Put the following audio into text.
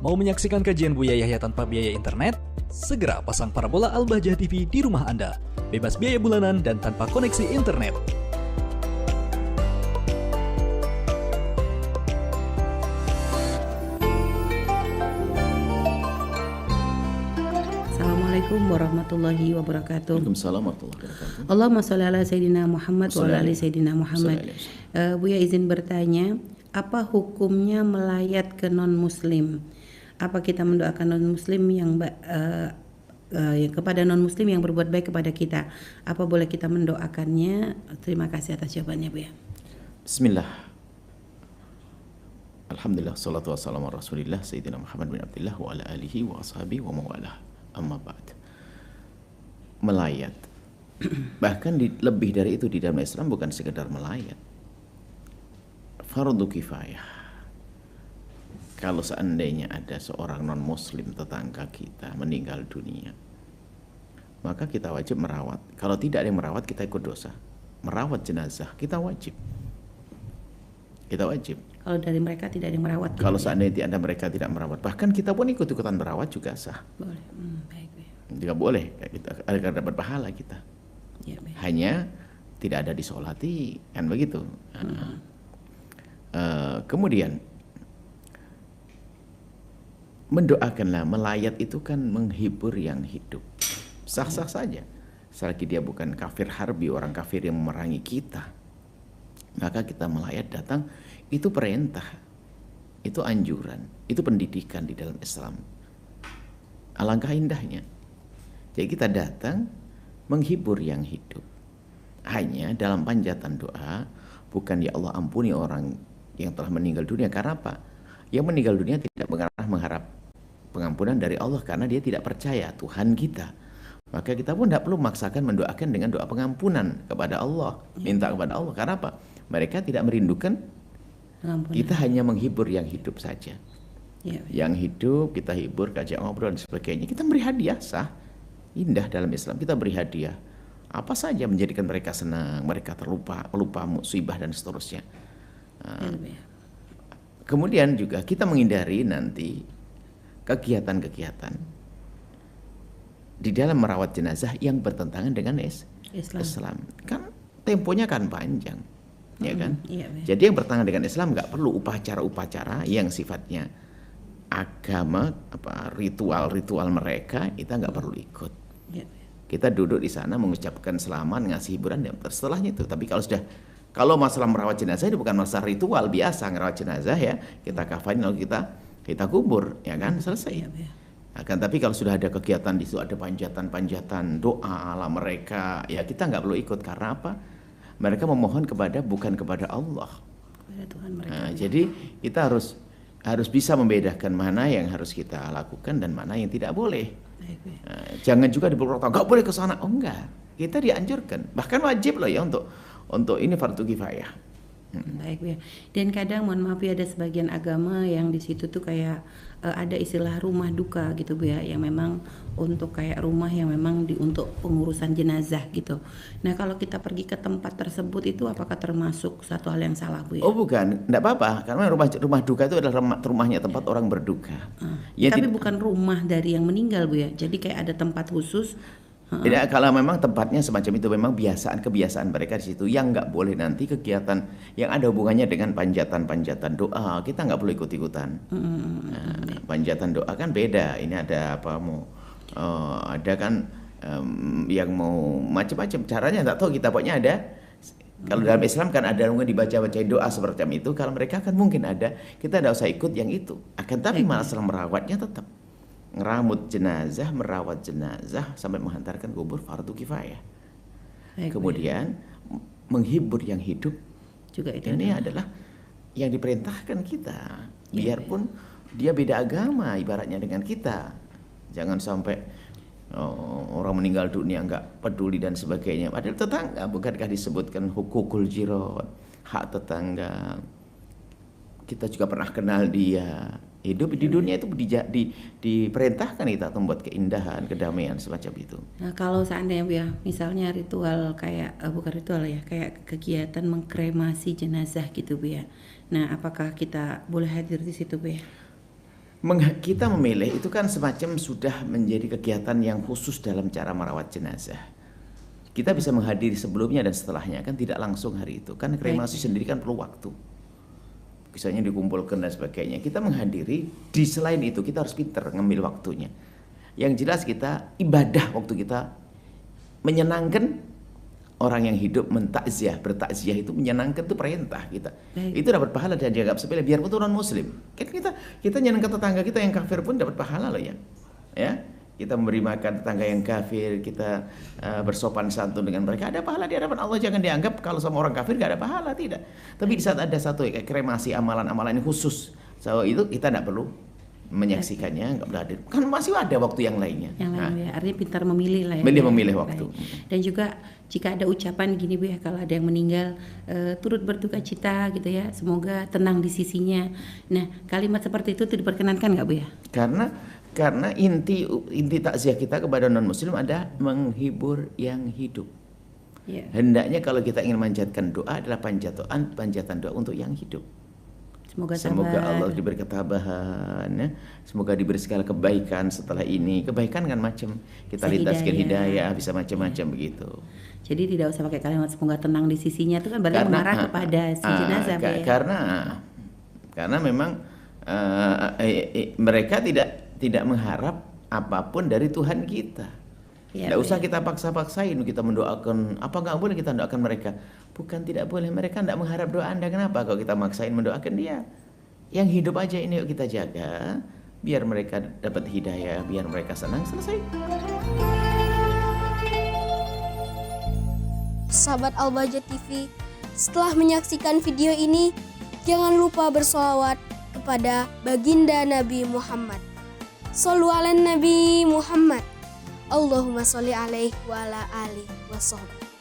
Mau menyaksikan kajian Buya Yahya tanpa biaya internet? Segera pasang parabola Al-Bahjah TV di rumah Anda. Bebas biaya bulanan dan tanpa koneksi internet. Assalamualaikum warahmatullahi wabarakatuh. Waalaikumsalam warahmatullahi wabarakatuh. Allahumma sholli ala Sayyidina Muhammad wa ala ali Sayyidina Muhammad. Buya izin bertanya, apa hukumnya melayat ke non-muslim? Apa kita mendoakan non-muslim yang kepada non-muslim yang berbuat baik kepada kita? Apa boleh kita mendoakannya? Terima kasih atas jawabannya, Buya. Bismillah. Alhamdulillah, salatu wassalamu ala Rasulillah Sayyidina Muhammad bin Abdullah wa ala alihi wa ashabihi wa mawalah. Amma ba'd. Melayat. Bahkan lebih dari itu di dalam Islam bukan sekedar melayat. Fardu kifayah. Kalau seandainya ada seorang non-muslim tetangga kita meninggal dunia, maka kita wajib merawat. Kalau tidak ada yang merawat, kita ikut dosa. Merawat jenazah, kita wajib. Kita wajib. Kalau dari mereka tidak ada yang merawat. Kalau seandainya ada mereka tidak merawat, bahkan kita pun ikut-ikutan merawat juga sah. Boleh. Baik. Juga boleh, kita akan dapat pahala kita. Ya, baik. Hanya tidak ada disolati, kan begitu. Kemudian mendoakanlah, melayat itu kan menghibur yang hidup. Sah-sah saja. Selagi dia bukan kafir harbi, orang kafir yang memerangi kita, maka kita melayat datang, itu perintah, itu anjuran, itu pendidikan di dalam Islam. Alangkah indahnya. Jadi kita datang menghibur yang hidup. Hanya dalam panjatan doa, bukan ya Allah ampuni orang yang telah meninggal dunia. Karena apa? Yang meninggal dunia tidak mengharap pengampunan dari Allah karena dia tidak percaya Tuhan kita. Maka kita pun tidak perlu memaksakan mendoakan dengan doa pengampunan kepada Allah. Minta kepada Allah. Karena apa? Mereka tidak merindukan. Kita hanya menghibur yang hidup saja. Ya. Yang hidup kita hibur, kajak ngobrol dan sebagainya. Kita beri hadiah sah. Indah dalam Islam. Kita beri hadiah. Apa saja menjadikan mereka senang, mereka lupa musibah dan seterusnya. Kemudian juga kita menghindari nanti kegiatan-kegiatan di dalam merawat jenazah yang bertentangan dengan Islam. Kan temponya kan panjang, ya kan? Jadi yang bertentangan dengan Islam nggak perlu upacara-upacara yang sifatnya agama, ritual mereka, kita nggak perlu ikut. Kita duduk di sana mengucapkan selamat, ngasih hiburan, dan setelahnya itu. Tapi kalau masalah merawat jenazah itu bukan masalah ritual biasa, merawat jenazah ya, kita kafanin lalu kita kubur, ya kan, selesai. Akan tapi kalau sudah ada kegiatan di situ, ada panjatan doa ala mereka, ya kita nggak perlu ikut. Karena apa? Mereka memohon bukan kepada Allah. Kepada Tuhan mereka. Jadi kita harus bisa membedakan mana yang harus kita lakukan dan mana yang tidak boleh. Jangan juga diberkata nggak boleh ke sana. Oh enggak, kita dianjurkan, bahkan wajib loh ya untuk ini fardu kifayah. Baik ya. Dan kadang mohon maaf ya, ada sebagian agama yang di situ tuh kayak ada istilah rumah duka gitu Bu ya, yang memang untuk kayak rumah yang memang untuk pengurusan jenazah gitu. Nah kalau kita pergi ke tempat tersebut itu apakah termasuk satu hal yang salah Bu ya? Oh bukan, enggak apa-apa, karena rumah duka itu adalah rumahnya tempat orang berduka. Tapi bukan rumah dari yang meninggal Bu ya. Jadi kayak ada tempat khusus. Tidak, kalau memang tempatnya semacam itu, memang kebiasaan mereka di situ, yang nggak boleh nanti kegiatan yang ada hubungannya dengan panjatan doa, kita nggak perlu ikut-ikutan. Panjatan doa kan beda. Ini ada ada kan yang mau macam-macam caranya, nggak tahu kita, pokoknya ada. Kalau dalam Islam kan ada mungkin dibaca-bacain doa seperti itu. Kalau mereka kan mungkin ada, kita tidak usah ikut yang itu. Akan tapi masalah merawatnya tetap. Merawat jenazah sampai menghantarkan kubur fardu kifayah. Kemudian menghibur yang hidup juga ini adalah yang diperintahkan kita. Biarpun dia beda agama ibaratnya dengan kita. Jangan sampai orang meninggal dunia nggak peduli dan sebagainya. Padahal tetangga, bukankah disebutkan hukukul jirat, hak tetangga. Kita juga pernah kenal dia. Hidup di dunia itu diperintahkan kita membuat keindahan, kedamaian semacam itu. Nah kalau seandainya ya, misalnya ritual kayak bukan ritual ya, kayak kegiatan mengkremasi jenazah gitu Bu ya. Nah apakah kita boleh hadir di situ Bu ya? kita memilih itu kan semacam sudah menjadi kegiatan yang khusus dalam cara merawat jenazah. Kita bisa menghadiri sebelumnya dan setelahnya, kan tidak langsung hari itu. Kan kremasi sendiri kan perlu waktu. Misalnya dikumpulkan dan sebagainya. Kita menghadiri, di selain itu kita harus pintar ngambil waktunya. Yang jelas kita ibadah waktu kita menyenangkan orang yang hidup, mentakziah, bertakziah itu menyenangkan, itu perintah kita. Itu dapat pahala dan dianggap sepele biarpun non muslim. Kan kita nyenangkan tetangga kita yang kafir pun dapat pahala loh ya. Ya, kita memberi makan tetangga yang kafir, kita bersopan santun dengan mereka, ada pahala di hadapan Allah. Jangan dianggap kalau sama orang kafir gak ada pahala, tidak. Tapi di saat ada satu kremasi amalan-amalan yang khusus, so itu kita tidak perlu menyaksikannya, nggak boleh hadir. Kan masih ada waktu yang lainnya. Yang lain, ya. Artinya pintar memilih lah ya. Memilih waktu. Baik. Dan juga jika ada ucapan gini Bu ya, kalau ada yang meninggal turut berduka cita gitu ya, semoga tenang di sisinya. Nah, kalimat seperti itu diperkenankan nggak Bu ya? Karena inti takziah kita kepada non muslim ada menghibur yang hidup. Ya. Hendaknya kalau kita ingin manjatkan doa adalah panjatan doa untuk yang hidup. Semoga Allah diberi ketabahan ya. Semoga diberi segala kebaikan setelah ini. Kebaikan kan macam kita lintaskan hidayah, bisa macam-macam begitu. Jadi tidak usah pakai kalimat semoga tenang di sisinya, itu kan berarti mengarah kepada si jenazah ya. Karena memang mereka tidak mengharap apapun dari Tuhan kita. Tidak usah kita paksa-paksain kita mendoakan. Apa nggak boleh kita mendoakan mereka? Bukan tidak boleh, mereka tidak mengharap doa Anda. Kenapa kalau kita maksain mendoakan dia? Yang hidup aja ini yuk kita jaga, biar mereka dapat hidayah, biar mereka senang, selesai. Sahabat Al-Bahjah TV, setelah menyaksikan video ini, jangan lupa bersolawat kepada baginda Nabi Muhammad. Shollu ala Nabi Muhammad. Allahumma sholli alaihi wa ala alihi wa sahbihi.